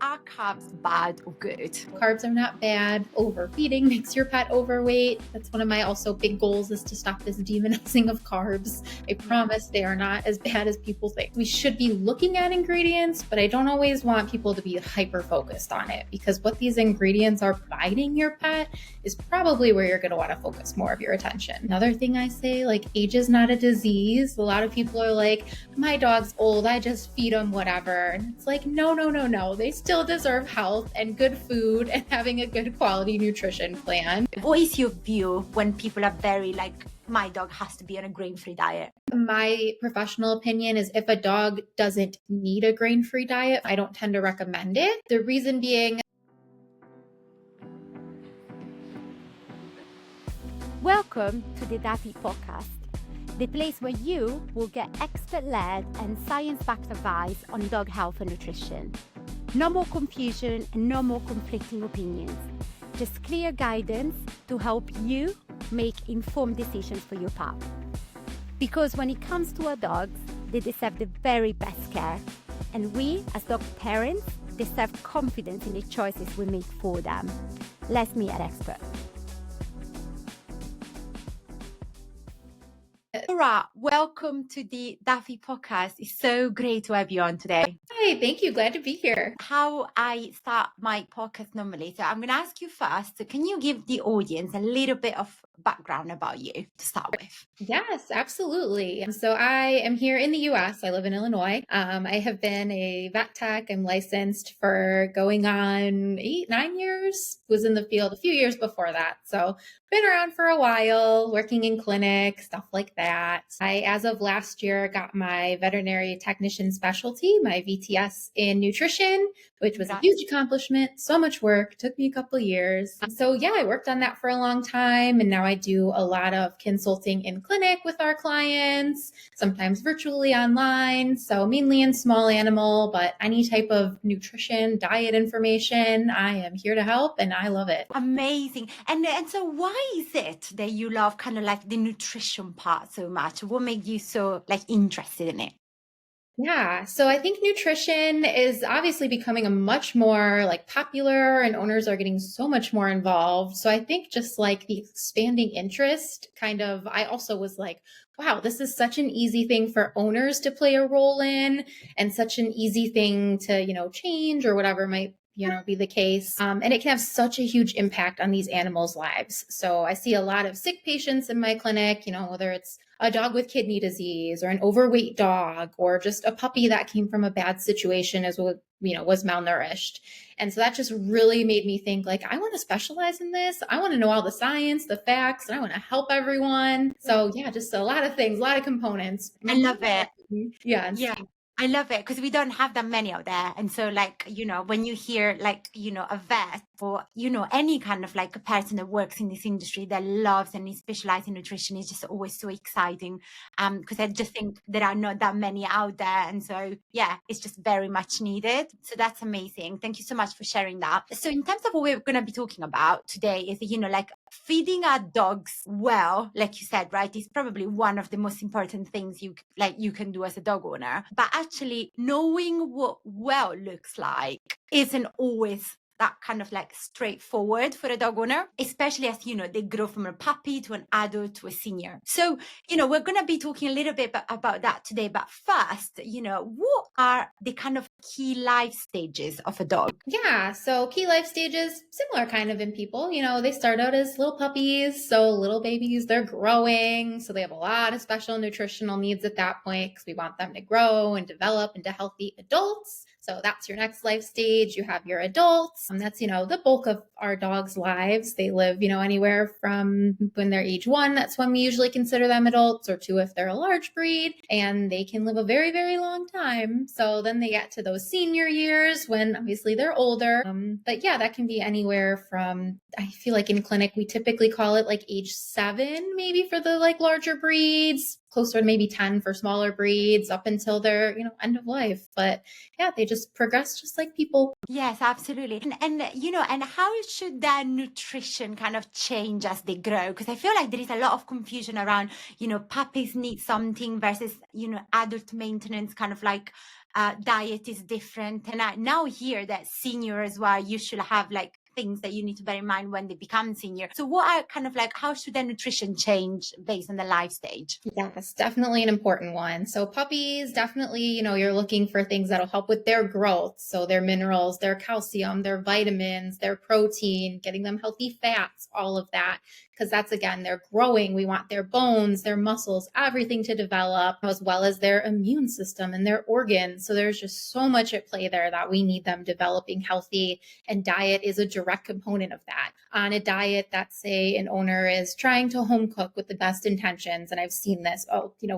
are carbs bad or good? Carbs are not bad. Overfeeding makes your pet overweight. That's one of my also big goals, is to stop this demonizing of carbs. I promise they are not as bad as people think. We should be looking at ingredients, but I don't always want people to be hyper focused on it, because what these ingredients are providing your pet is probably where you're going to want to focus more of your attention. Another thing I say, like, age is not a disease. A lot of people are like, my dog's old, I just feed them whatever. And it's like, no. They still deserve health and good food and having a good quality nutrition plan. What is your view when people are very like, my dog has to be on a grain-free diet? My professional opinion is, if a dog doesn't need a grain-free diet, I don't tend to recommend it. The reason being... Welcome to the DAFY podcast, the place where you will get expert-led and science-backed advice on dog health and nutrition. No more confusion and no more conflicting opinions. Just clear guidance to help you make informed decisions for your pup. Because when it comes to our dogs, they deserve the very best care. And we, as dog parents, deserve confidence in the choices we make for them. Let's meet an expert. Laura, welcome to the DAFY podcast. It's so great to have you on today. Hi, thank you. Glad to be here. How I start my podcast normally. So I'm going to ask you first, so can you give the audience a little bit of background about you to start with? Yes, absolutely. So I am here in the US. I live in Illinois. I have been a vet tech. I'm licensed for going on 8-9 years. Was in the field a few years before that. So been around for a while, working in clinics, stuff like that. I, as of last year, got my veterinary technician specialty, my VTS in nutrition, which was a huge accomplishment. So much work, took me a couple of years. So yeah, I worked on that for a long time. And now I do a lot of consulting in clinic with our clients, sometimes virtually online. So mainly in small animal, but any type of nutrition, diet information, I am here to help, and I love it. Amazing. And so why is it that you love kind of like the nutrition part so much? What made you so like interested in it? Yeah. So I think nutrition is obviously becoming a much more like popular, and owners are getting so much more involved. So I think just like the expanding interest kind of, I also was like, wow, this is such an easy thing for owners to play a role in, and such an easy thing to, change or whatever might be the case. And it can have such a huge impact on these animals' lives. So I see a lot of sick patients in my clinic, whether it's a dog with kidney disease or an overweight dog, or just a puppy that came from a bad situation as well, was malnourished. And so that just really made me think, like, I want to specialize in this. I want to know all the science, the facts, and I want to help everyone. So yeah, just a lot of things, a lot of components. I love it. Yeah. I love it because we don't have that many out there. And so like, when you hear like, a vet or, any kind of like a person that works in this industry that loves and is specialized in nutrition, is just always so exciting. Because I just think there are not that many out there. And so, yeah, it's just very much needed. So that's amazing. Thank you so much for sharing that. So in terms of what we're going to be talking about today is, like feeding our dogs well, like you said, right, is probably one of the most important things you can do as a dog owner. But actually knowing what well looks like isn't always that kind of like straightforward for a dog owner, especially as, they grow from a puppy to an adult to a senior. So, we're going to be talking a little bit about that today. But first, what are the kind of key life stages of a dog? Yeah. So key life stages, similar kind of in people, they start out as little puppies. So little babies, they're growing. So they have a lot of special nutritional needs at that point, because we want them to grow and develop into healthy adults. So that's your next life stage. You have your adults. And that's, the bulk of our dogs' lives. They live, anywhere from when they're age 1. That's when we usually consider them adults, or 2 if they're a large breed. And they can live a very, very long time. So then they get to those senior years when obviously they're older. But yeah, that can be anywhere from, I feel like in clinic, we typically call it like age 7, maybe for the like larger breeds, closer to maybe 10 for smaller breeds, up until their, end of life. But yeah, they just progress just like people. Yes, absolutely. And how should their nutrition kind of change as they grow? Because I feel like there is a lot of confusion around, puppies need something versus, adult maintenance kind of like diet is different. And I now hear that senior as well, you should have like things that you need to bear in mind when they become senior. So what are kind of like, how should their nutrition change based on the life stage? Yes, definitely an important one. So puppies, definitely, you're looking for things that'll help with their growth. So their minerals, their calcium, their vitamins, their protein, getting them healthy fats, all of that. Because that's, again, they're growing. We want their bones, their muscles, everything to develop, as well as their immune system and their organs. So there's just so much at play there that we need them developing healthy. And diet is a direct component of that. On a diet that, say, an owner is trying to home cook with the best intentions, and I've seen this,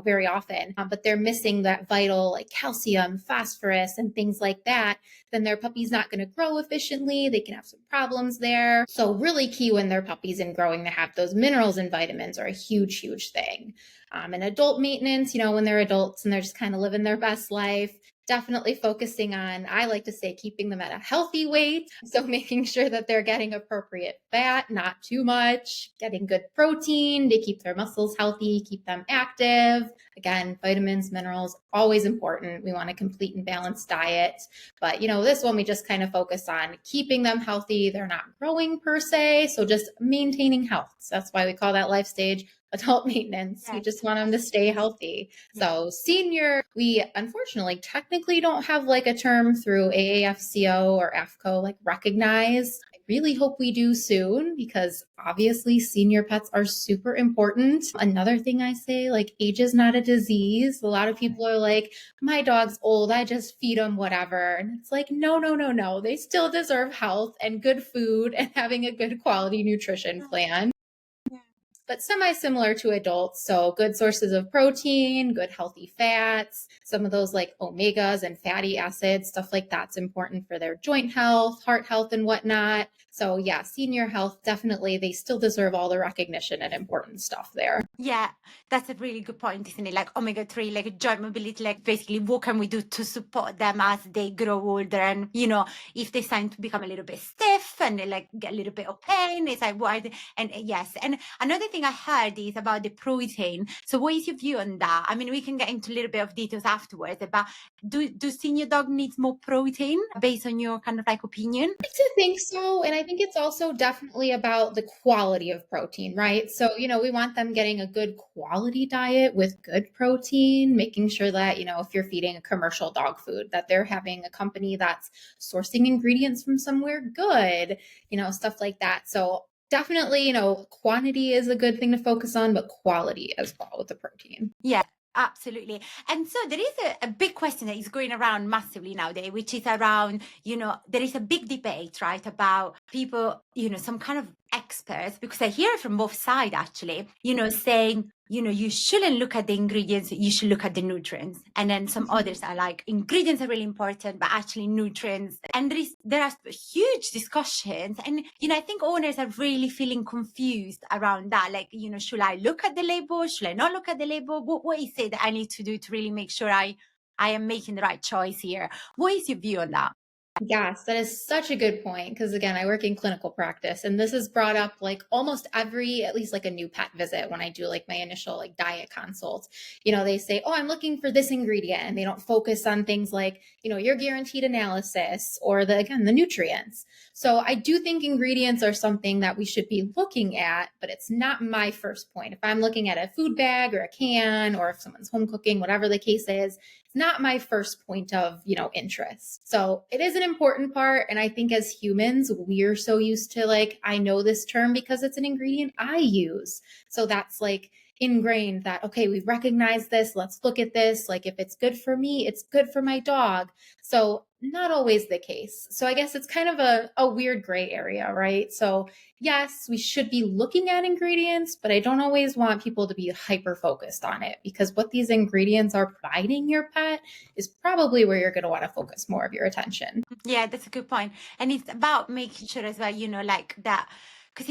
very often, but they're missing that vital like calcium, phosphorus, and things like that, then their puppy's not going to grow efficiently. They can have some problems there. So really key when they're puppies and growing to have those minerals and vitamins are a huge, huge thing. And adult maintenance, when they're adults and they're just kind of living their best life, definitely focusing on, I like to say, keeping them at a healthy weight. So making sure that they're getting appropriate fat, not too much, getting good protein to keep their muscles healthy, keep them active. Again, vitamins, minerals, always important. We want a complete and balanced diet. But, this one we just kind of focus on keeping them healthy. They're not growing per se. So just maintaining health. So that's why we call that life stage adult maintenance. Yes. We just want them to stay healthy. So senior, we unfortunately technically don't have like a term through AAFCO or AFCO like recognize. I really hope we do soon because obviously senior pets are super important. Another thing I say, like age is not a disease. A lot of people are like, my dog's old, I just feed them whatever. And it's like, no. They still deserve health and good food and having a good quality nutrition plan. But semi-similar to adults. So good sources of protein, good healthy fats, some of those like omegas and fatty acids, stuff like that's important for their joint health, heart health, and whatnot. So yeah, senior health, definitely, they still deserve all the recognition and important stuff there. Yeah, that's a really good point, isn't it? Like omega-3, like joint mobility, like basically what can we do to support them as they grow older? And, if they start to become a little bit stiff and they like get a little bit of pain, it's like, what are they? And yes. And another thing I heard is about the protein. So what is your view on that? I mean, we can get into a little bit of details afterwards, but do senior dog needs more protein based on your kind of like opinion? I like to think so. And I think it's also definitely about the quality of protein, right? So, we want them getting a good quality diet with good protein, making sure that, if you're feeding a commercial dog food, that they're having a company that's sourcing ingredients from somewhere good, stuff like that. So definitely, quantity is a good thing to focus on, but quality as well with the protein. Yeah. Absolutely. And so there is a big question that is going around massively nowadays, which is around, there is a big debate, right, about people, some kind of experts, because I hear it from both sides actually, saying, you shouldn't look at the ingredients, you should look at the nutrients. And then some others are like, ingredients are really important, but actually nutrients. And there are huge discussions. And, I think owners are really feeling confused around that. Like, should I look at the label? Should I not look at the label? What is it that I need to do to really make sure I am making the right choice here? What is your view on that? Yes, that is such a good point. Because again, I work in clinical practice and this is brought up like almost every, at least like a new pet visit when I do like my initial like diet consult. They say, oh, I'm looking for this ingredient, and they don't focus on things like, your guaranteed analysis or the nutrients. So I do think ingredients are something that we should be looking at, but it's not my first point. If I'm looking at a food bag or a can, or if someone's home cooking, whatever the case is, it's not my first point of, interest. So it is an important part. And I think as humans, we're so used to like, I know this term because it's an ingredient I use. So that's like ingrained that, okay, we recognize this. Let's look at this. Like if it's good for me, it's good for my dog. So not always the case. So I guess it's kind of a weird gray area, right? So yes, we should be looking at ingredients, but I don't always want people to be hyper focused on it, because what these ingredients are providing your pet is probably where you're going to want to focus more of your attention. Yeah, that's a good point. And it's about making sure as well, like that, because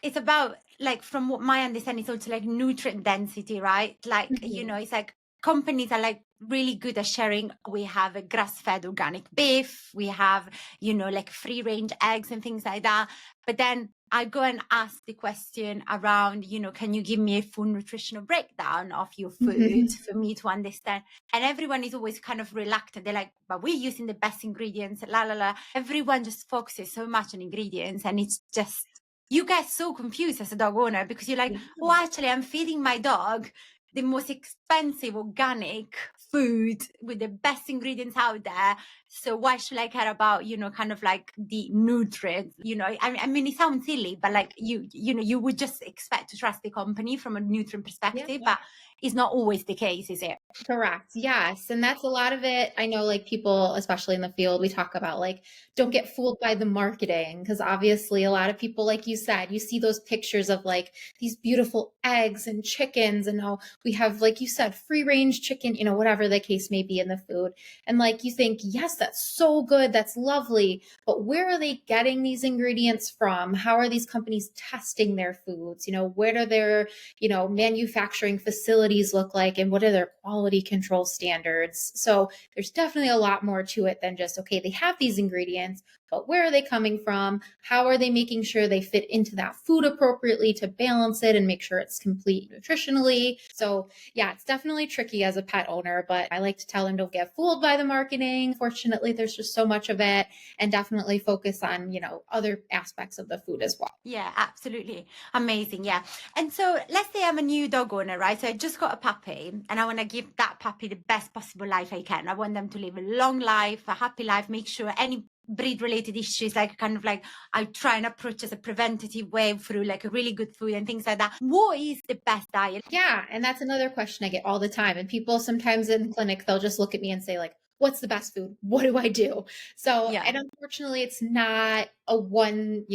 it's about like, from what my understanding, it's also like nutrient density, right? Like, it's like companies are like really good at sharing. We have a grass-fed organic beef. We have, like free-range eggs and things like that. But then I go and ask the question around, can you give me a full nutritional breakdown of your food for me to understand? And everyone is always kind of reluctant. They're like, but we're using the best ingredients, la, la, la. Everyone just focuses so much on ingredients. And it's just, you get so confused as a dog owner because you're like, oh, actually, I'm feeding my dog the most expensive organic food with the best ingredients out there. So why should I care about, kind of like the nutrients, I mean, it sounds silly, but like you would just expect to trust the company from a nutrient perspective, but it's not always the case, is it? Correct. Yes. And that's a lot of it. I know like people, especially in the field, we talk about like, don't get fooled by the marketing. Cause obviously a lot of people, like you said, you see those pictures of like these beautiful eggs and chickens and how we have, like you said, free range chicken, whatever the case may be in the food. And like, you think, yes, that's so good. That's lovely. But where are they getting these ingredients from? How are these companies testing their foods? Where do their, manufacturing facilities look like and what are their quality control standards? So there's definitely a lot more to it than just, okay, they have these ingredients, but where are they coming from? How are they making sure they fit into that food appropriately to balance it and make sure it's complete nutritionally? So yeah, it's definitely tricky as a pet owner, but I like to tell them don't get fooled by the marketing. Fortunately, there's just so much of it, and definitely focus on, other aspects of the food as well. Yeah, absolutely. Amazing. Yeah. And so let's say I'm a new dog owner, right? So I just got a puppy and I want to give that puppy the best possible life I can. I want them to live a long life, a happy life, make sure any breed related issues, like kind of like I try and approach as a preventative way through like a really good food and things like that. What is the best diet? Yeah. And that's another question I get all the time. And people sometimes in clinic, they'll just look at me and say like, what's the best food? What do I do? So, Yeah. and unfortunately it's not a one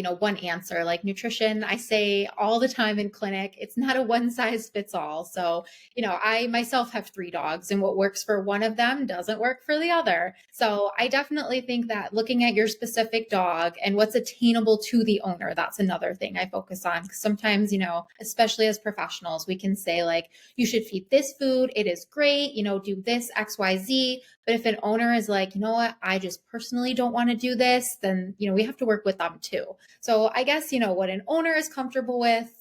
answer. Like nutrition, I say all the time in clinic, it's not a one size fits all. So, I myself have 3 dogs and what works for one of them doesn't work for the other. So I definitely think that looking at your specific dog and what's attainable to the owner, that's another thing I focus on. Because sometimes, especially as professionals, we can say like, you should feed this food. It is great, do this X, Y, Z. But if an owner is like, you know what, I just personally don't want to do this, then, we have to work with them too. So I guess, what an owner is comfortable with,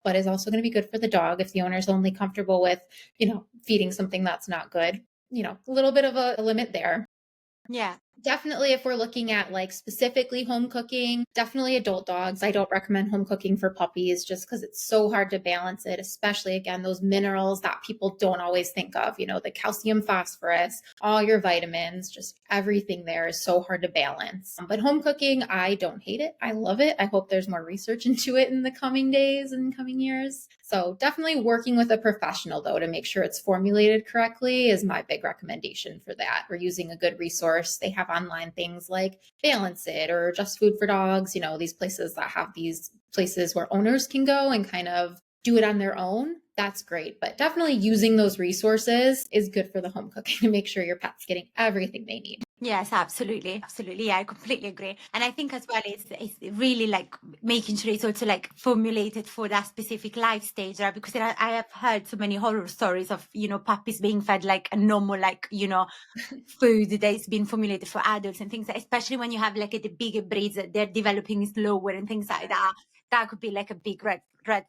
but is also going to be good for the dog. If the owner is only comfortable with, feeding something that's not good, a little bit of a limit there. Yeah. Definitely, if we're looking at like specifically home cooking, definitely adult dogs. I don't recommend home cooking for puppies just because it's so hard to balance it, especially again, those minerals that people don't always think of, the calcium, phosphorus, all your vitamins, just everything there is so hard to balance. But home cooking, I don't hate it. I love it. I hope there's more research into it in the coming days and coming years. So definitely working with a professional though to make sure it's formulated correctly is my big recommendation for that. Or using a good resource. They have online things like Balance It or Just Food for Dogs, these places that have these places where owners can go and kind of do it on their own. That's great. But definitely using those resources is good for the home cooking to make sure your pet's getting everything they need. Yes, absolutely. Absolutely. Yeah, I completely agree. And I think as well, it's really like making sure it's also like formulated for that specific life stage, right? Because I have heard so many horror stories of, puppies being fed like a normal, like, food that's been formulated for adults and things, especially when you have like the bigger breeds that they're developing slower and things like that. That could be like a big red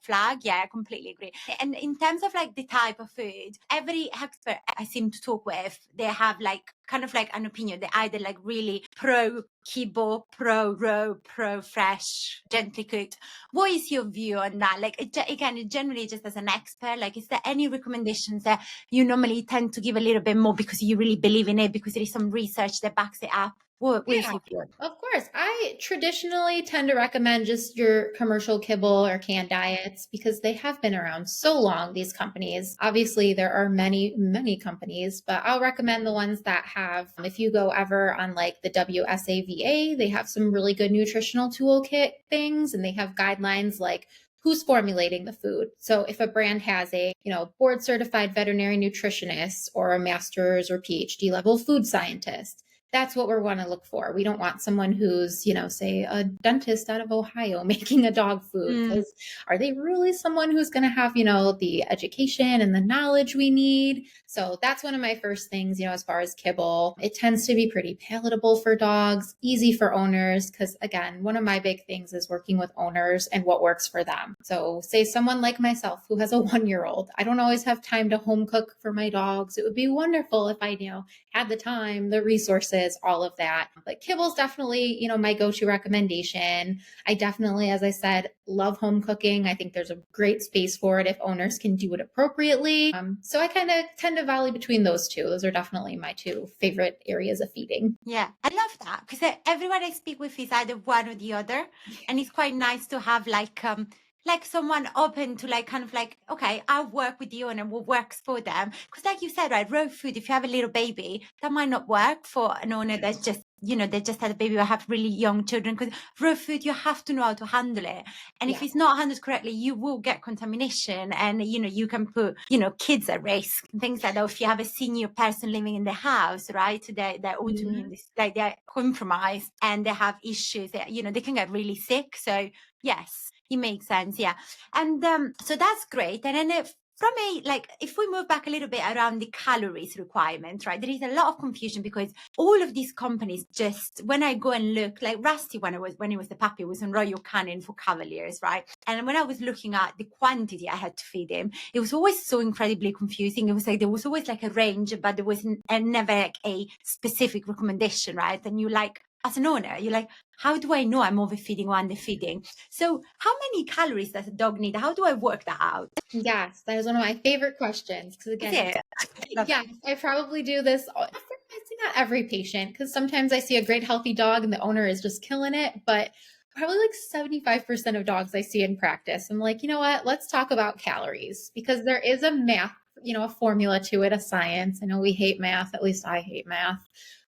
flag. Yeah, I completely agree. And in terms of like the type of food, every expert I seem to talk with, they have like kind of like an opinion. They're either like really pro kibble, pro raw, pro fresh, gently cooked. What is your view on that? Like again, generally just as an expert, like is there any recommendations that you normally tend to give a little bit more because you really believe in it, because there is some research that backs it up? What is your view? Of course. I traditionally tend to recommend just your commercial kibble or canned diets because they have been around so long, these companies. Obviously, there are many, many companies, but I'll recommend the ones that have, if you go ever on like the WSAVA, they have some really good nutritional toolkit things and they have guidelines like who's formulating the food. So if a brand has a, board certified veterinary nutritionist or a master's or PhD level food scientist, that's what we want to look for. We don't want someone who's, say a dentist out of Ohio making a dog food, because are they really someone who's going to have, the education and the knowledge we need? So that's one of my first things, as far as kibble. It tends to be pretty palatable for dogs, easy for owners, because again, one of my big things is working with owners and what works for them. So say someone like myself who has a 1-year-old, I don't always have time to home cook for my dogs. It would be wonderful if I, had the time, the resources, all of that. But kibble's definitely, my go-to recommendation. I definitely, as I said, love home cooking. I think there's a great space for it if owners can do it appropriately. So I kind of tend to valley between those two. Those are definitely my two favorite areas of feeding. Yeah, I love that, because everyone I speak with is either one or the other, and it's quite nice to have like someone open to kind of okay, I'll work with you and what works for them. Because like you said, right, raw food, if you have a little baby, that might not work for an owner that's just, they just had a baby or have really young children. Because raw food, you have to know how to handle it. And if it's not handled correctly, you will get contamination, and, you can put, kids at risk and things like that. If you have a senior person living in the house, right, they're autoimmune, like they're compromised and they have issues that, they can get really sick. So yes, it makes sense. Yeah. And so that's great. And then from if we move back a little bit around the calories requirement, right, there is a lot of confusion, because all of these companies, just when I go and look, like Rusty, when he was the puppy, was on Royal Canin for Cavaliers, right? And when I was looking at the quantity I had to feed him, it was always so incredibly confusing. It was like there was always like a range, but there was never like a specific recommendation, right? And you as an owner, you're like, how do I know I'm overfeeding or underfeeding? So how many calories does a dog need? How do I work that out? Yes, that is one of my favorite questions. Because again, yes, I probably do this. I see not every patient, because sometimes I see a great healthy dog and the owner is just killing it. But probably like 75% of dogs I see in practice, I'm like, you know what? Let's talk about calories, because there is a math, a formula to it, a science. I know we hate math. At least I hate math.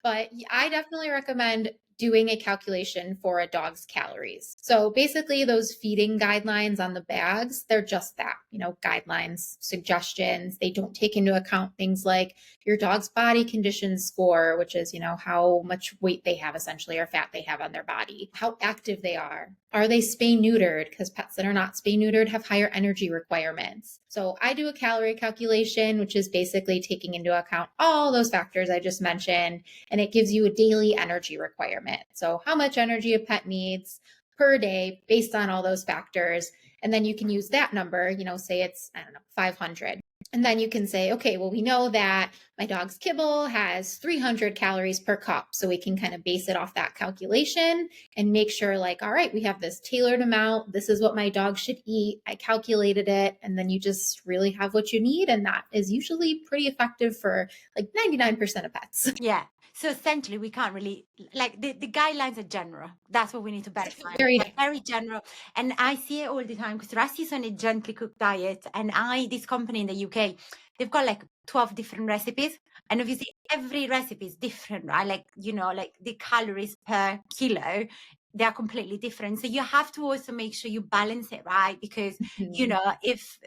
But I definitely recommend doing a calculation for a dog's calories. So basically those feeding guidelines on the bags, they're just that, guidelines, suggestions. They don't take into account things like your dog's body condition score, which is, how much weight they have essentially, or fat they have on their body, how active they are they spay-neutered? Because pets that are not spay-neutered have higher energy requirements. So I do a calorie calculation, which is basically taking into account all those factors I just mentioned, and it gives you a daily energy requirement. So how much energy a pet needs per day based on all those factors. And then you can use that number, say it's, 500. And then you can say, okay, well, we know that my dog's kibble has 300 calories per cup. So we can kind of base it off that calculation and make sure all right, we have this tailored amount. This is what my dog should eat. I calculated it. And then you just really have what you need. And that is usually pretty effective for 99% of pets. Yeah. So essentially, we can't really the guidelines are general. That's what we need to bear in mind. Very general. And I see it all the time, because Rusty's on a gently cooked diet, and this company in the UK, they've got 12 different recipes, and obviously every recipe is different, right? The calories per kilo, they are completely different. So you have to also make sure you balance it, right? Because if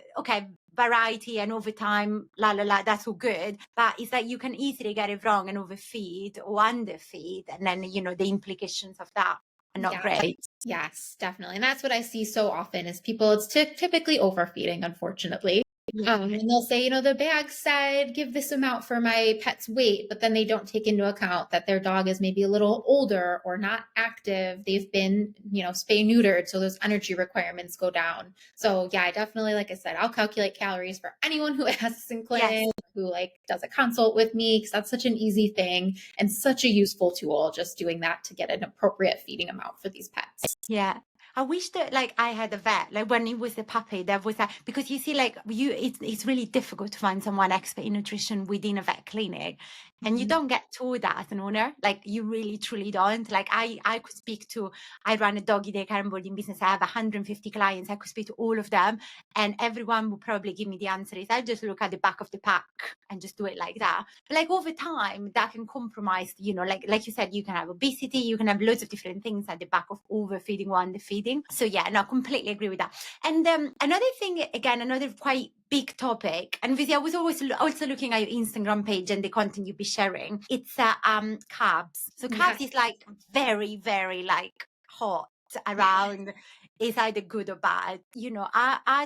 variety and over time, that's all good, but it's you can easily get it wrong and overfeed or underfeed, and then the implications of that are not great. Yes, definitely. And that's what I see so often is people, it's typically overfeeding, unfortunately. And they'll say, the bag said give this amount for my pet's weight, but then they don't take into account that their dog is maybe a little older or not active. They've been, spay-neutered, so those energy requirements go down. So yeah, I definitely, like I said, I'll calculate calories for anyone who asks in clinic, who does a consult with me, because that's such an easy thing and such a useful tool, just doing that to get an appropriate feeding amount for these pets. Yeah. I wish that I had a vet, when he was the puppy, there was because you see, it's really difficult to find someone expert in nutrition within a vet clinic, and you don't get told that as an owner. You really truly don't. I could speak to, I run a doggy daycare and boarding business. I have 150 clients. I could speak to all of them, and everyone will probably give me the answer is I just look at the back of the pack and just do it like that. But over time, that can compromise, like you said, you can have obesity, you can have loads of different things at the back of overfeeding or underfeeding. So yeah, no, I completely agree with that. And another thing, again, another quite big topic. And Vizzy, I was always also looking at your Instagram page and the content you be sharing. It's carbs. So carbs is like very, very like hot around. Is either good or bad? You know, are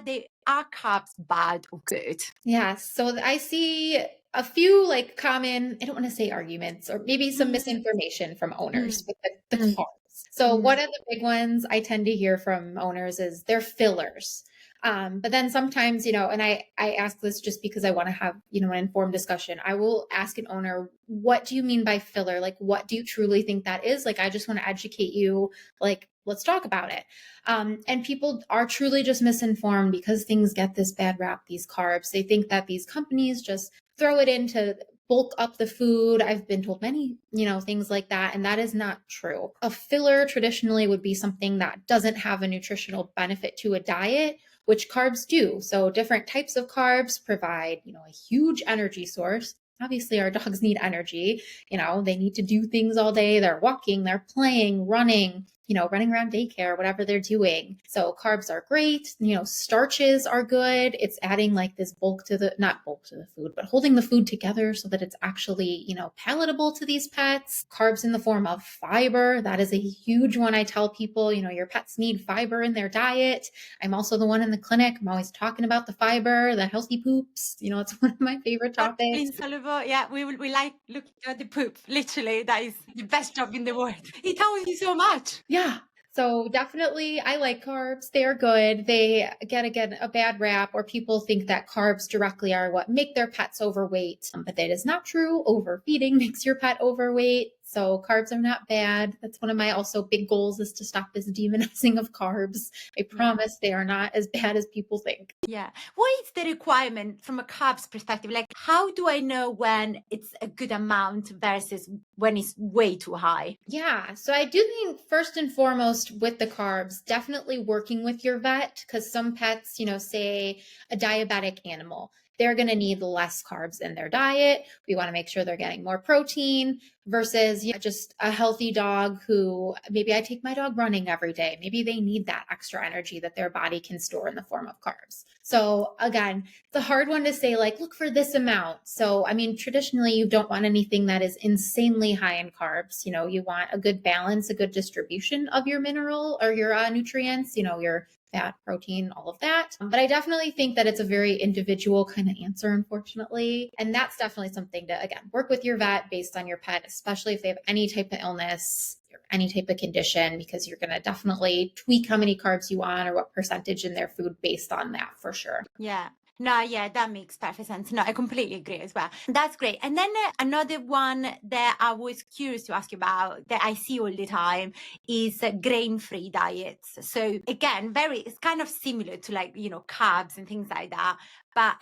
carbs bad or good? Yes. So I see a few like common, I don't want to say arguments, or maybe some misinformation from owners with the carbs. So one of the big ones I tend to hear from owners is they're fillers. But then sometimes, you know, and I ask this just because I want to have, you know, an informed discussion. I will ask an owner, what do you mean by filler? Like, what do you truly think that is? Like, I just want to educate you. Like, let's talk about it. And people are truly just misinformed because things get this bad rap, these carbs. They think that these companies just throw it in to bulk up the food. I've been told many, you know, things like that. And that is not true. A filler traditionally would be something that doesn't have a nutritional benefit to a diet, which carbs do. So different types of carbs provide, you know, a huge energy source. Obviously, our dogs need energy. You know, they need to do things all day. They're walking, they're playing, running, you know, running around daycare, whatever they're doing. So carbs are great. You know, starches are good. It's adding like this bulk to the, not bulk to the food, but holding the food together so that it's actually, you know, palatable to these pets. Carbs in the form of fiber. That is a huge one. I tell people, you know, your pets need fiber in their diet. I'm also the one in the clinic. I'm always talking about the fiber, the healthy poops. You know, it's one of my favorite topics. Insoluble. Yeah, we like looking at the poop. Literally, that is the best job in the world. It tells you so much. Yeah. So definitely I like carbs. They are good. They get, again, a bad rap, or people think that carbs directly are what make their pets overweight. But that is not true. Overfeeding makes your pet overweight. So carbs are not bad. That's one of my also big goals, is to stop this demonizing of carbs. I promise they are not as bad as people think. Yeah. What is the requirement from a carbs perspective? Like, how do I know when it's a good amount versus when it's way too high? Yeah. So I do think first and foremost with the carbs, definitely working with your vet, because some pets, you know, say a diabetic animal, they're going to need less carbs in their diet. We want to make sure they're getting more protein versus, you know, just a healthy dog who maybe I take my dog running every day. Maybe they need that extra energy that their body can store in the form of carbs. So again, it's a hard one to say, like, look for this amount. So, I mean, traditionally, you don't want anything that is insanely high in carbs. You know, you want a good balance, a good distribution of your mineral or your nutrients, you know, your fat, protein, all of that. But I definitely think that it's a very individual kind of answer, unfortunately. And that's definitely something to, again, work with your vet based on your pet, especially if they have any type of illness or any type of condition, because you're going to definitely tweak how many carbs you want or what percentage in their food based on that for sure. Yeah. No, yeah, that makes perfect sense. No, I completely agree as well. That's great. And then another one that I was curious to ask you about that I see all the time is grain-free diets. So again, it's kind of similar to, like, you know, carbs and things like that. But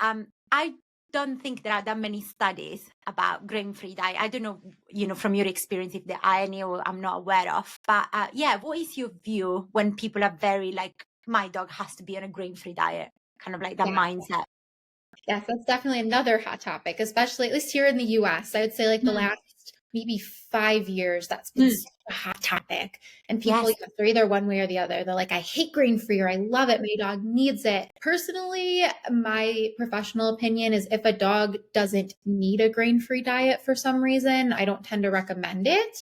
I don't think there are that many studies about grain-free diet. I don't know, you know, from your experience, if there are any or I'm not aware of. But yeah, what is your view when people are very like, my dog has to be on a grain-free diet? Kind of like that mindset. Yes, that's definitely another hot topic, especially at least here in the US. I would say like the last maybe 5 years, that's been such a hot topic. And people, they're either one way or the other. They're like, I hate grain-free, or I love it. My dog needs it. Personally, my professional opinion is if a dog doesn't need a grain-free diet for some reason, I don't tend to recommend it.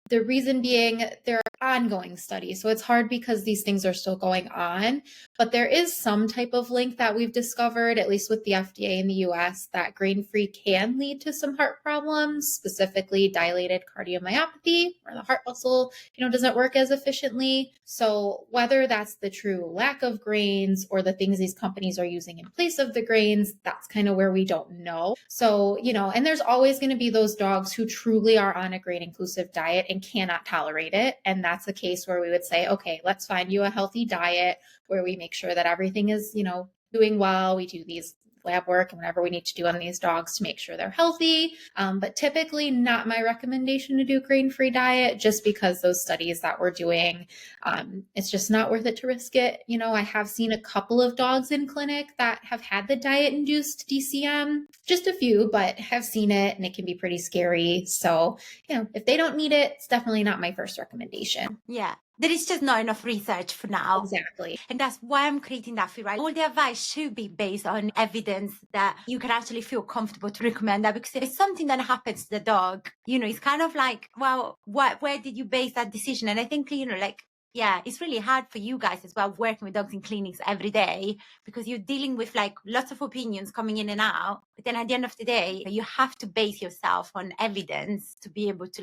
The reason being, there are ongoing studies. So it's hard because these things are still going on. But there is some type of link that we've discovered, at least with the FDA in the US, that grain-free can lead to some heart problems, specifically dilated cardiomyopathy, where the heart muscle, you know, doesn't work as efficiently. So whether that's the true lack of grains or the things these companies are using in place of the grains, that's kind of where we don't know. So, you know, and there's always going to be those dogs who truly are on a grain-inclusive diet and cannot tolerate it. And that's a case where we would say, okay, let's find you a healthy diet where we make sure that everything is, you know, doing well. We do these lab work and whatever we need to do on these dogs to make sure they're healthy. But typically not my recommendation to do grain-free diet, just because those studies that we're doing, it's just not worth it to risk it. You know, I have seen a couple of dogs in clinic that have had the diet-induced DCM, just a few, but have seen it, and it can be pretty scary. So, you know, if they don't need it, it's definitely not my first recommendation. Yeah. there is just not enough research for now. Exactly. And that's why I'm creating DAFY, right? All the advice should be based on evidence that you can actually feel comfortable to recommend that, because if it's something that happens to the dog, it's kind of like, well, where did you base that decision? And I think, yeah, it's really hard for you guys as well, working with dogs in clinics every day, because you're dealing with like lots of opinions coming in and out. But then at the end of the day, you have to base yourself on evidence to be able to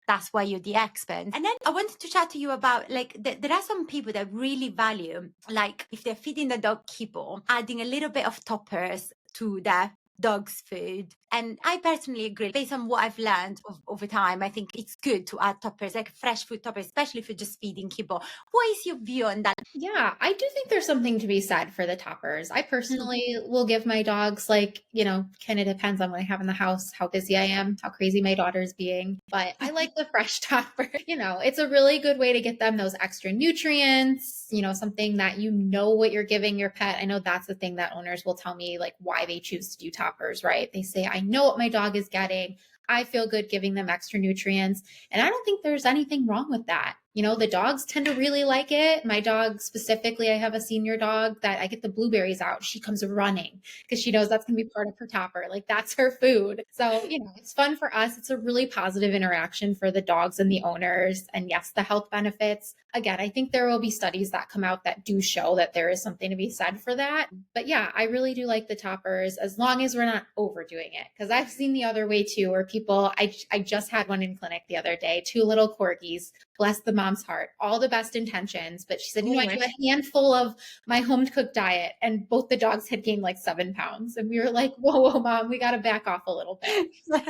that's why you're the expert. And then I wanted to chat to you about there are some people that really value, like if they're feeding the dog kibble, adding a little bit of toppers to their dog's food. And I personally agree, based on what I've learned over time, I think it's good to add toppers, like fresh food toppers, especially if you're just feeding kibble. What is your view on that? Yeah, I do think there's something to be said for the toppers. I personally will give my dogs kind of depends on what I have in the house, how busy I am, how crazy my daughter's being. But I like the fresh topper. It's a really good way to get them those extra nutrients, something that what you're giving your pet. I know that's the thing that owners will tell me, like why they choose to do toppers, right? They say, I know what my dog is getting. I feel good giving them extra nutrients. And I don't think there's anything wrong with that. The dogs tend to really like it. My dog specifically, I have a senior dog that I get the blueberries out. She comes running because she knows that's going to be part of her topper. Like that's her food. So, it's fun for us. It's a really positive interaction for the dogs and the owners. And yes, the health benefits. Again, I think there will be studies that come out that do show that there is something to be said for that. But yeah, I really do like the toppers as long as we're not overdoing it. Because I've seen the other way too, where people, I just had one in clinic the other day, 2 little corgis, bless the mom's heart, all the best intentions. But she said, I do a handful of my home cooked diet. And both the dogs had gained like 7 pounds. And we were like, whoa, mom, we got to back off a little bit.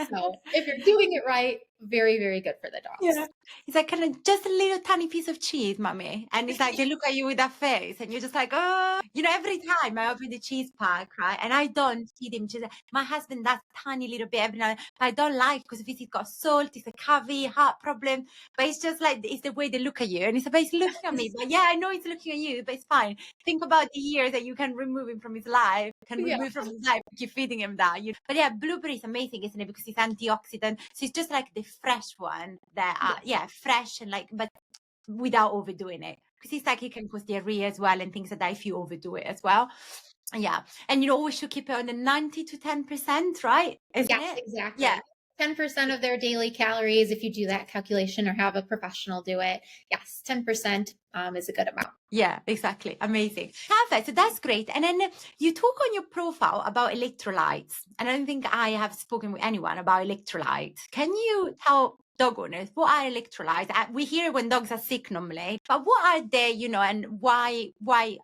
So if you're doing it right, very, very good for the dogs. Yeah. It's like kind of just a little tiny piece of cheese, mommy. And it's like they look at you with that face and you're just like, oh, every time I open the cheese pack, right? And I don't feed him cheese. My husband does tiny little bit every now and then. But I don't like, because if it's got salt, it's a cavity, heart problem. But it's just like, it's the way they look at you. And it's about, it's looking at me. But yeah, I know it's looking at you, but it's fine. Think about the years that you can remove him from his life, remove from his life, keep feeding him that. But yeah, blueberry is amazing, isn't it? Because it's antioxidant. So it's just like the fresh one that are, fresh and but without overdoing it, because it's like it can cause diarrhea as well and things like that if you overdo it as well. Yeah. And always should keep it on the 90 to 10%, right? Isn't yes, it? exactly. Yeah. 10% of their daily calories, if you do that calculation or have a professional do it. Yes, 10% is a good amount. Yeah, exactly. Amazing. Perfect. So that's great. And then you talk on your profile about electrolytes. And I don't think I have spoken with anyone about electrolytes. Can you tell dog owners what are electrolytes? We hear it when dogs are sick normally, but what are they, and why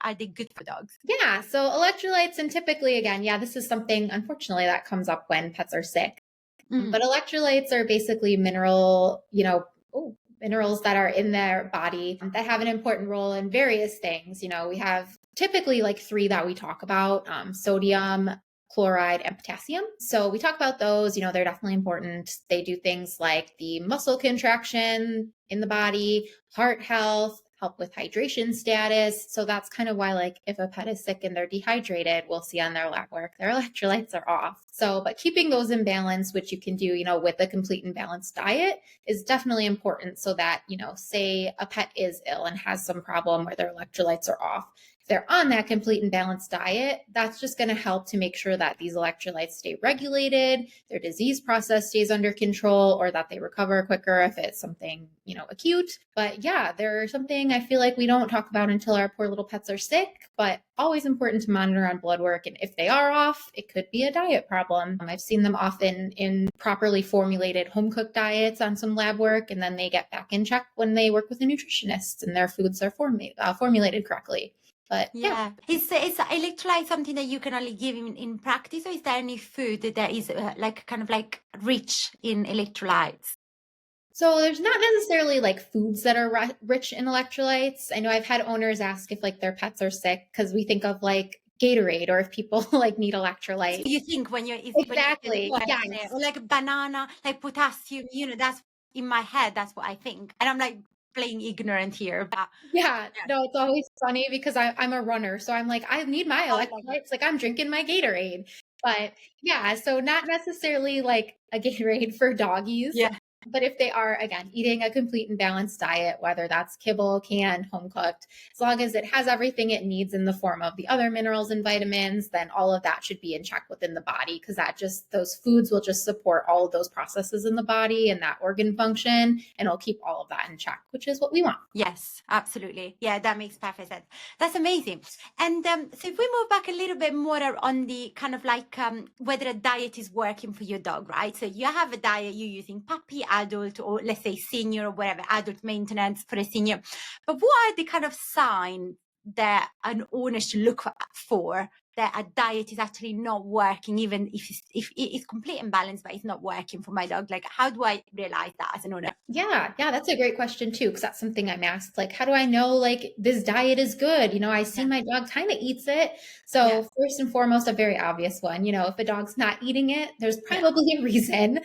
are they good for dogs? Yeah. So electrolytes, and typically, again, this is something, unfortunately, that comes up when pets are sick. But electrolytes are basically minerals that are in their body that have an important role in various things. We have typically like 3 that we talk about, sodium, chloride, and potassium. So we talk about those, they're definitely important. They do things like the muscle contraction in the body, heart health, help with hydration status. So that's kind of why, if a pet is sick and they're dehydrated, we'll see on their lab work, their electrolytes are off. So, but keeping those in balance, which you can do, with a complete and balanced diet, is definitely important, so that, say a pet is ill and has some problem where their electrolytes are off. If they're on that complete and balanced diet, that's just going to help to make sure that these electrolytes stay regulated, their disease process stays under control, or that they recover quicker if it's something, acute. But yeah, there's something I feel like we don't talk about until our poor little pets are sick, but always important to monitor on blood work. And if they are off, it could be a diet problem. I've seen them often in properly formulated home cooked diets on some lab work, and then they get back in check when they work with a nutritionist and their foods are formulated correctly. But yeah. Is electrolyte something that you can only give in practice, or is there any food that is rich in electrolytes? So there's not necessarily foods that are rich in electrolytes. I know I've had owners ask if their pets are sick, because we think of Gatorade, or if people need electrolytes. So you think when you're exactly, yes. Or banana, potassium, that's in my head, that's what I think. And I'm playing ignorant here, but no, it's always funny because I'm a runner, so I'm I need my electrolytes, I'm drinking my Gatorade. But yeah, so not necessarily a Gatorade for doggies. But if they are, again, eating a complete and balanced diet, whether that's kibble, canned, home cooked, as long as it has everything it needs in the form of the other minerals and vitamins, then all of that should be in check within the body, because those foods will just support all of those processes in the body and that organ function, and it'll keep all of that in check, which is what we want. Yes, absolutely. Yeah, that makes perfect sense. That's amazing. And so if we move back a little bit more on the kind of like whether a diet is working for your dog, right? So you have a diet, you're using puppy, adult, or let's say senior or whatever, adult maintenance for a senior. But what are the kind of signs that an owner should look for that a diet is actually not working, even if it's complete imbalance, but it's not working for my dog? Like, how do I realize that as an owner? Yeah, that's a great question too, because that's something I'm asked. Like, how do I know like this diet is good? I see my dog kind of eats it. So first and foremost, a very obvious one, if a dog's not eating it, there's probably a reason.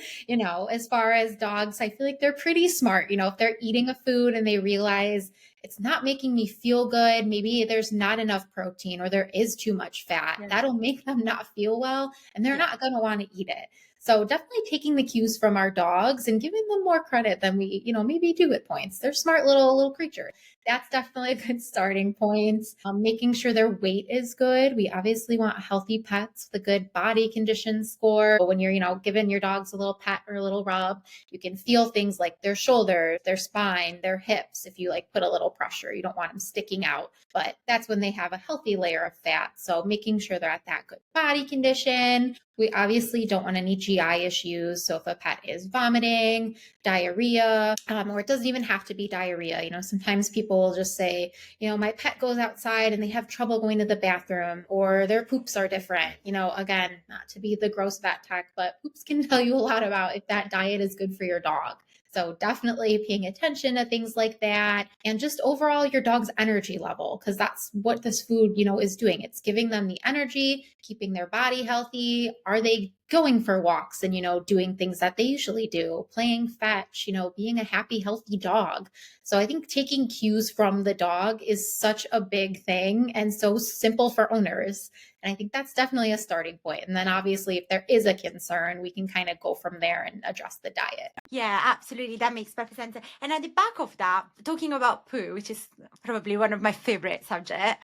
As far as dogs, I feel like they're pretty smart. If they're eating a food and they realize it's not making me feel good, maybe there's not enough protein or there is too much fat, that'll make them not feel well, and they're not going to want to eat it. So definitely taking the cues from our dogs and giving them more credit than we, maybe do at points. They're smart little creatures. That's definitely a good starting point. Making sure their weight is good. We obviously want healthy pets with a good body condition score. When you're, giving your dogs a little pet or a little rub, you can feel things like their shoulders, their spine, their hips. If you like put a little pressure, you don't want them sticking out, but that's when they have a healthy layer of fat. So making sure they're at that good body condition. We obviously don't want any GI issues. So if a pet is vomiting, diarrhea, or it doesn't even have to be diarrhea. Sometimes people will just say, my pet goes outside and they have trouble going to the bathroom, or their poops are different. Again, not to be the gross vet tech, but poops can tell you a lot about if that diet is good for your dog. So definitely paying attention to things like that, and just overall your dog's energy level, because that's what this food, is doing. It's giving them the energy, keeping their body healthy. Are they going for walks and, doing things that they usually do, playing fetch, being a happy, healthy dog. So I think taking cues from the dog is such a big thing and so simple for owners. And I think that's definitely a starting point. And then obviously, if there is a concern, we can kind of go from there and address the diet. Yeah, absolutely. That makes perfect sense. And at the back of that, talking about poo, which is probably one of my favorite subjects.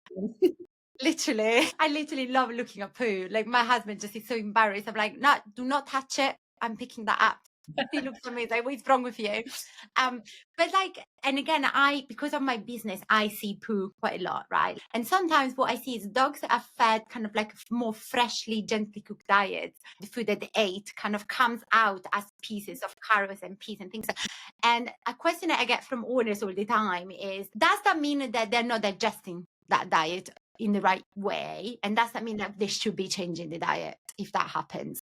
I literally love looking at poo. Like my husband just is so embarrassed. I'm like, no, do not touch it. I'm picking that up. He looks at me like, what's wrong with you? But and again, because of my business, I see poo quite a lot, right? And sometimes what I see is dogs that are fed kind of like more freshly, gently cooked diets. The food that they ate kind of comes out as pieces of carrots and peas and things. And a question that I get from owners all the time is, does that mean that they're not digesting that diet in the right way? And does that mean that they should be changing the diet if that happens?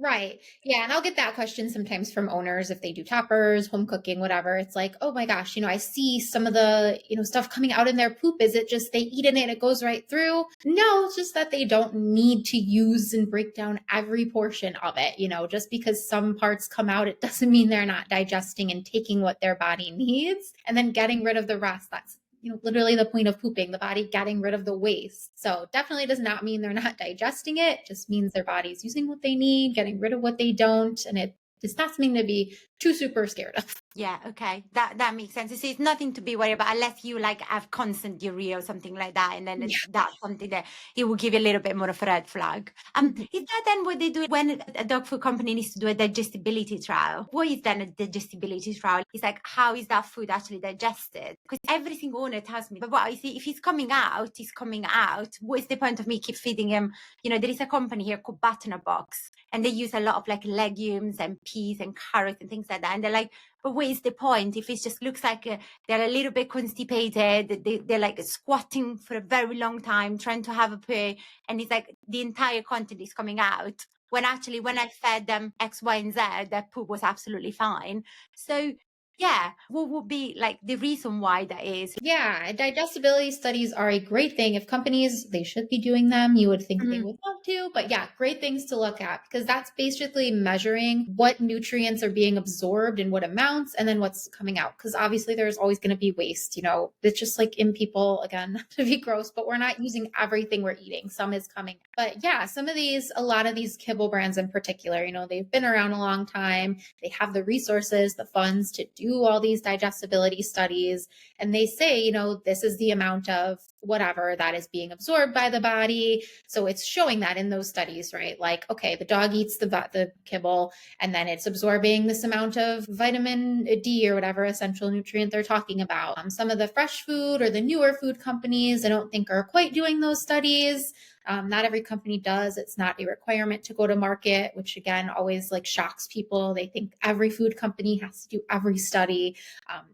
Right. Yeah. And I'll get that question sometimes from owners if they do toppers, home cooking, whatever. It's like, oh my gosh, I see some of the, stuff coming out in their poop. Is it just they eat in it and it goes right through? No, it's just that they don't need to use and break down every portion of it. Just because some parts come out, it doesn't mean they're not digesting and taking what their body needs and then getting rid of the rest. That's literally the point of pooping, the body getting rid of the waste. So definitely does not mean they're not digesting it. It just means their body's using what they need, getting rid of what they don't. And it's not something to be too super scared of. Yeah, okay. That makes sense. So it's nothing to be worried about unless you have constant diarrhea or something like that. And then that's something that it will give you a little bit more of a red flag. Is that then what they do when a dog food company needs to do a digestibility trial? What is then a digestibility trial? It's like, how is that food actually digested? Because every single owner tells me, but what, if he's coming out, he's coming out. What's the point of me keep feeding him? There is a company here called Butternut Box, and they use a lot of legumes and peas and carrots and things like that. And they're like, but what is the point if it just looks like they're a little bit constipated, they're squatting for a very long time trying to have a poo, and it's like the entire content is coming out, when actually when I fed them X, Y, and Z, their poo was absolutely fine. So Yeah, what would be like the reason why that is? Yeah, digestibility studies are a great thing. If companies, they should be doing them, you would think they Mhm. would want to. But yeah, great things to look at because that's basically measuring what nutrients are being absorbed in what amounts and then what's coming out. Because obviously there's always going to be waste. It's just like in people, again, not to be gross, but we're not using everything we're eating. Some is coming. But yeah, a lot of these kibble brands in particular, they've been around a long time. They have the resources, the funds to do all these digestibility studies, and they say, this is the amount of whatever that is being absorbed by the body. So it's showing that in those studies, right? Like, okay, the dog eats the kibble and then it's absorbing this amount of vitamin D or whatever essential nutrient they're talking about. Some of the fresh food or the newer food companies, I don't think are quite doing those studies. Not every company does. It's not a requirement to go to market, which again always like shocks people. They think every food company has to do every study,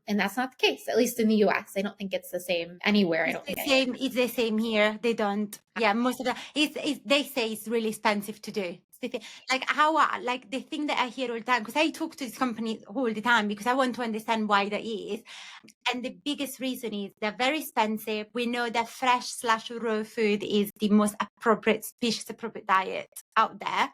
and that's not the case. At least in the U.S., I don't think it's the same anywhere. I don't think anywhere. It's the same here. They don't. Yeah, most of the they say it's really expensive to do. Like like the thing that I hear all the time, because I talk to this company all the time because I want to understand why that is. And the biggest reason is they're very expensive. We know that fresh/raw food is the most appropriate species appropriate diet out there,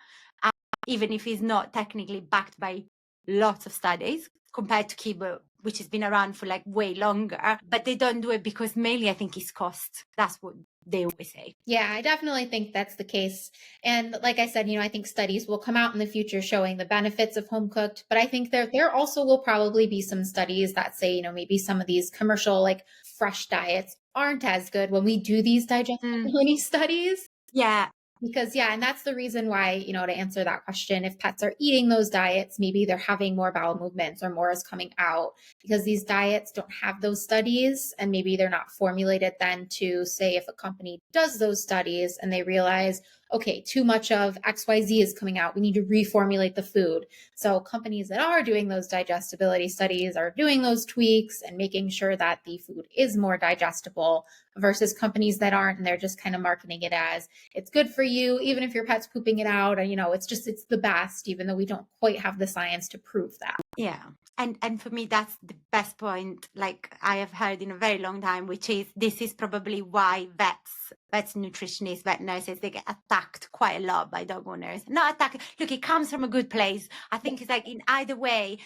even if it's not technically backed by lots of studies compared to keto, which has been around for like way longer. But they don't do it because mainly I think it's cost. That's what they always say. Yeah, I definitely think that's the case. And like I said, I think studies will come out in the future showing the benefits of home cooked, but I think there also will probably be some studies that say, maybe some of these commercial like fresh diets aren't as good when we do these digestibility studies. Yeah. Because, yeah, and that's the reason why, to answer that question, if pets are eating those diets, maybe they're having more bowel movements or more is coming out because these diets don't have those studies. And maybe they're not formulated then to say if a company does those studies and they realize, okay, too much of XYZ is coming out, we need to reformulate the food. So companies that are doing those digestibility studies are doing those tweaks and making sure that the food is more digestible versus companies that aren't, and they're just kind of marketing it as it's good for you, even if your pet's pooping it out. And, it's the best, even though we don't quite have the science to prove that. Yeah. And for me, that's the best point, like I have heard in a very long time, which is this is probably why vets, nutritionists, vet nurses, they get attacked quite a lot by dog owners. Not attacked. Look, it comes from a good place. I think it's like in either way,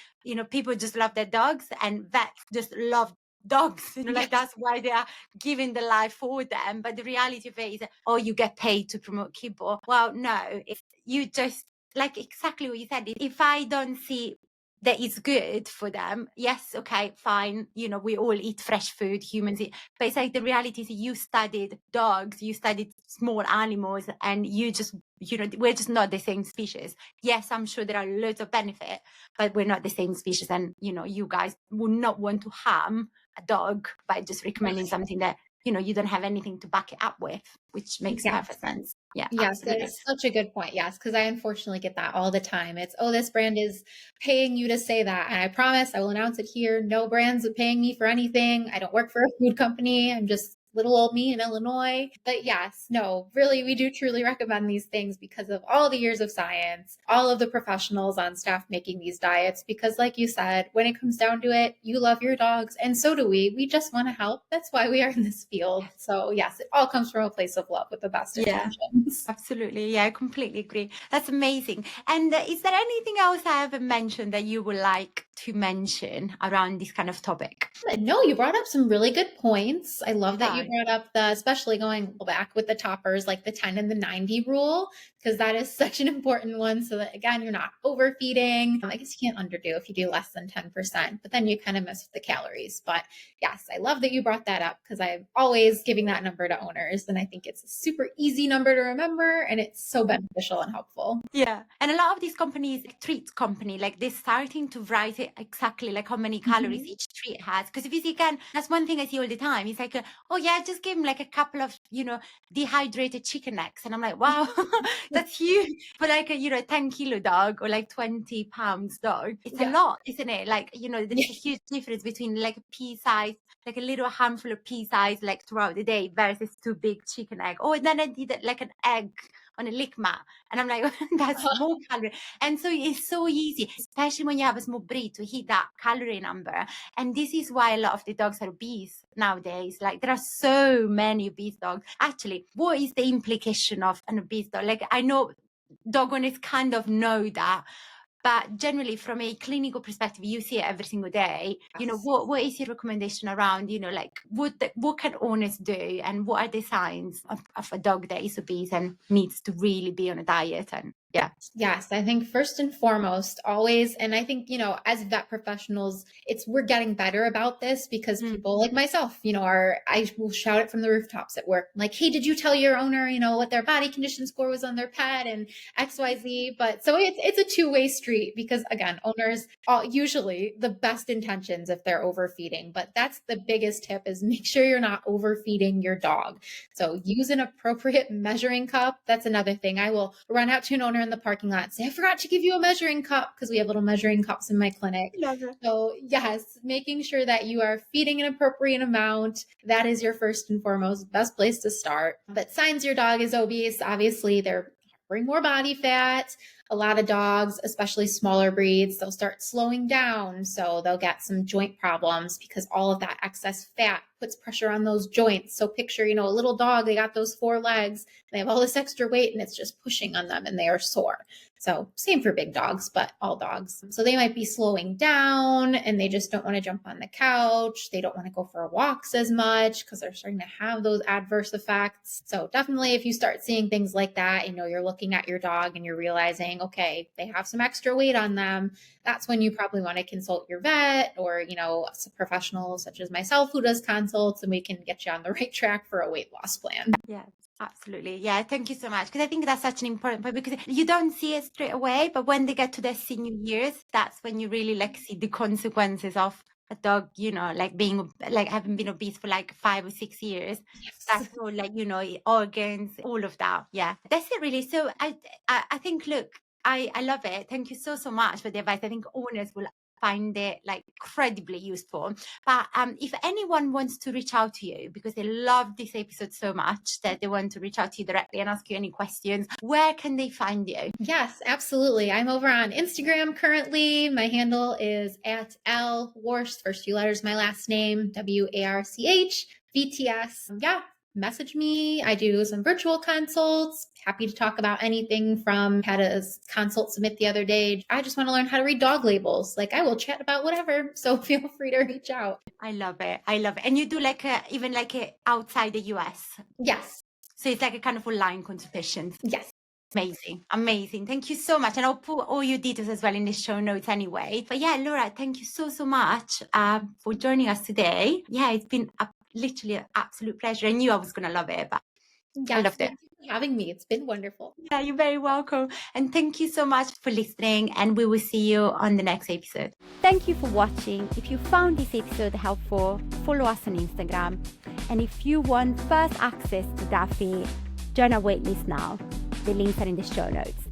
people just love their dogs and vets just love dogs, like that's why they are giving the life for them. But the reality of it is, oh, you get paid to promote kibble. Well, no, if you just like exactly what you said. If I don't see that is good for them, yes, okay, fine, we all eat fresh food, humans eat, but it's like the reality is you studied dogs, you studied small animals, and you just we're just not the same species. Yes, I'm sure there are loads of benefit, but we're not the same species, and you guys would not want to harm a dog by just recommending something that you don't have anything to back it up with, which makes perfect sense. Yeah, yes, absolutely. that's such a good point. Yes, because I unfortunately get that all the time. It's, oh, this brand is paying you to say that. And I promise I will announce it here. No brands are paying me for anything. I don't work for a food company. I'm just little old me in Illinois. But yes, no, really, we do truly recommend these things because of all the years of science, all of the professionals on staff making these diets. Because like you said, when it comes down to it, you love your dogs and so do we. We just want to help. That's why we are in this field. So yes, it all comes from a place of love with the best intentions. Absolutely. Yeah, I completely agree. That's amazing. And is there anything else I haven't mentioned that you would like to mention around this kind of topic? No, you brought up some really good points. I love that you brought up especially going back with the toppers, like the 10 and the 90 rule, because that is such an important one. So that again, you're not overfeeding. I guess you can't underdo if you do less than 10%, but then you kind of mess with the calories. But yes, I love that you brought that up because I'm always giving that number to owners. And I think it's a super easy number to remember and it's so beneficial and helpful. Yeah. And a lot of these companies, treats company, like they're starting to write it exactly like how many calories each treat has. Because if you see, again, that's one thing I see all the time. It's like, oh yeah, just give them like a couple of, dehydrated chicken eggs. And I'm like, wow, that's huge. For like a, 10-kilo dog or like 20 pounds dog, it's a lot, isn't it? Like, there's a huge difference between like a pea size, like a little handful of pea size, like throughout the day versus 2 big chicken egg. Oh, and then I did like an egg on a lick mat. And I'm like, that's more calorie. And so it's so easy, especially when you have a small breed, to hit that calorie number. And this is why a lot of the dogs are obese nowadays. Like there are so many obese dogs. Actually, what is the implication of an obese dog? Like I know dog owners kind of know that, but generally from a clinical perspective, you see it every single day. You know, what is your recommendation around, you know, like what can owners do, and what are the signs of a dog that is obese and needs to really be on a diet? And Yes, I think first and foremost, always, and I think, you know, as vet professionals, we're getting better about this because people like myself, you know, I will shout it from the rooftops at work, like, hey, did you tell your owner, you know, what their body condition score was on their pet and XYZ? But so it's a two-way street because again, owners usually the best intentions if they're overfeeding, but that's the biggest tip is make sure you're not overfeeding your dog. So use an appropriate measuring cup. That's another thing. I will run out to an owner in the parking lot and say, I forgot to give you a measuring cup, because we have little measuring cups in my clinic. So yes, making sure that you are feeding an appropriate amount. That is your first and foremost best place to start. But signs your dog is obese, obviously they're harboring more body fat. A lot of dogs, especially smaller breeds, they'll start slowing down. So they'll get some joint problems because all of that excess fat puts pressure on those joints. So picture, you know, a little dog, they got those 4 legs, they have all this extra weight and it's just pushing on them and they are sore. So same for big dogs, but all dogs. So they might be slowing down and they just don't want to jump on the couch. They don't want to go for walks as much because they're starting to have those adverse effects. So definitely if you start seeing things like that, you know, you're looking at your dog and you're realizing, okay, they have some extra weight on them. That's when you probably want to consult your vet or, you know, a professional such as myself who does consults, and we can get you on the right track for a weight loss plan. Yeah. Absolutely. Yeah. Thank you so much. Because I think that's such an important point, because you don't see it straight away, but when they get to their senior years, that's when you really like see the consequences of a dog, you know, like being like having been obese for like 5 or 6 years. Yes. That's all, like, you know, organs, all of that. Yeah. That's it really. So I think, look, I love it. Thank you so much for the advice. I think owners will find it like incredibly useful. But if anyone wants to reach out to you because they love this episode so much that they want to reach out to you directly and ask you any questions, where can they find you? Yes, absolutely. I'm over on Instagram currently. My handle is at @Warch, first 2 letters, my last name, WARCH VTS. Yeah. Message me. I do some virtual consults. Happy to talk about anything from had a consult submit the other day. I just want to learn how to read dog labels. Like I will chat about whatever. So feel free to reach out. I love it. I love it. And you do like even like outside the US? Yes. So it's like a kind of online consultation? Yes. Amazing. Amazing. Thank you so much. And I'll put all your details as well in the show notes anyway. But yeah, Laura, thank you so much for joining us today. Yeah, it's been literally an absolute pleasure. I knew I was going to love it, but yes, I loved it. Thank you for having me. It's been wonderful. Yeah, you're very welcome. And thank you so much for listening. And we will see you on the next episode. Thank you for watching. If you found this episode helpful, follow us on Instagram. And if you want first access to DAFY, join our waitlist now. The links are in the show notes.